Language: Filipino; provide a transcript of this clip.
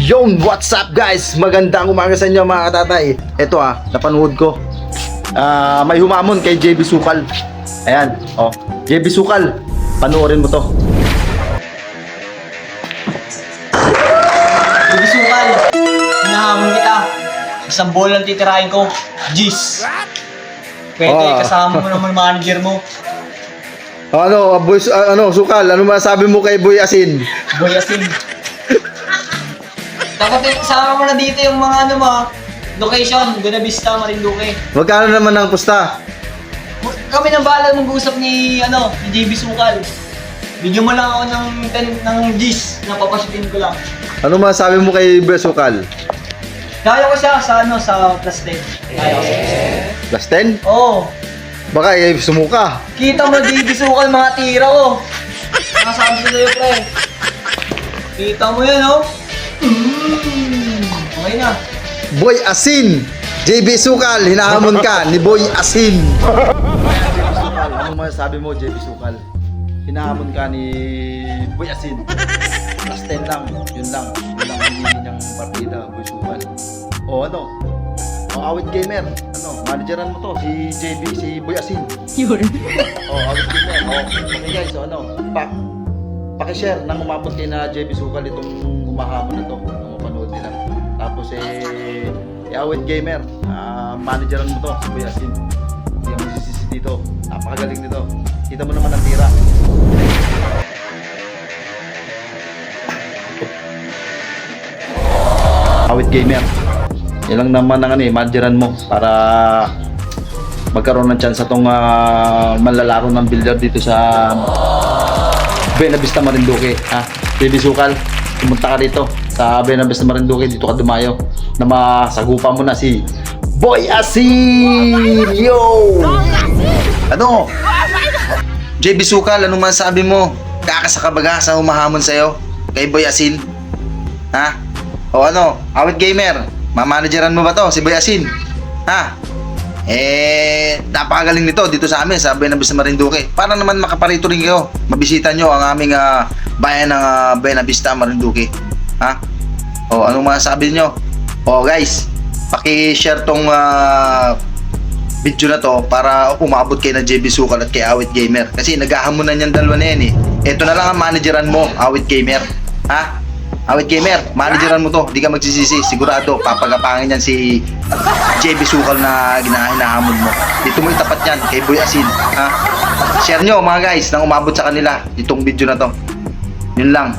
Yon, what's up guys? Magandang umaga sa inyo mga katatay. Ito napanood ko. May humamon kay JB Sukal. Ayan, JB Sukal, panoorin mo to. JB Sukal, hinahamon kita. Isang bola lang titirahin ko. Jeez. Pwede kasama mo naman manager mo. Boy, Sukal, ano masabi mo kay Boy Asin? Boy Asin. Dapat kasama mo na dito yung mga location, Buena Vista, Marinduque. Magkano naman ang pusta? Kami nang bahala mag-uusap ni JB Sukal. Bigyan mo lang ako ng G's na papasukin ko lang. Ano masabi mo kay Boy Sukal? Kaya ko siya sa plus 10. Kaya ko siya. Plus 10? Oo. Baka sumuka. Kita mo JB Sukal mga tira ko. Nakasabi ko sa'yo, pre. Kita mo yan, Okay na. Boy Asin, JB Sukal, hinahamon ka ni Boy Asin. Ano masasabi mo, JB Sukal? Hinahamon ka ni Boy Asin. Plus 10 lang, yun lang hindi niyang partida, Boy Sukal. Awit gamer, manageran mo to, si JB, si Boy Asin. Yun. Awit gamer, okay guys, pakishare nang umabot kay na JB Sukal itong humahamon na to, nang mapanood nila. Tapos awit gamer, manageran mo to, si Boy Asin. Hindi ang masisisi dito, napakagaling nito. Kita mo naman ang tira. Awit gamer, yan lang naman ang manageran mo para magkaroon ng chance itong manlalaro ng billiard dito sa Buena Vista, Marinduque. JB Sukal, pumunta ka dito sa Buena Vista, Marinduque, dito ka dumayo na masagupa mo na si Boy Asin! Yo! JB Sukal, anong masabi mo? Kakasaka baga sa humahamon sa'yo kay Boy Asin? Awit gamer, mamanageran mo ba to si Boy Asin? Napakagaling nito dito sa amin sa Buena Vista, Marinduque. Para naman makaparito rin kayo, mabisita nyo ang aming bayan ng Buena Vista, Marinduque. Anong masasabi nyo? Guys, paki-share tong video na to para umabot kay na JB Sukal at kay Awit Gamer. Kasi naghahamunan yung dalawa na yan Ito na lang ang manageran mo, Awit Gamer. Awit Gamer, manageran mo to, di ka magsisisi. Sigurado, papagapangin yan si JB Sukal na hinahamon mo. Dito mo itapat yan kay Boy Asin. Share nyo mga guys nang umabot sa kanila itong video na to. Yun lang.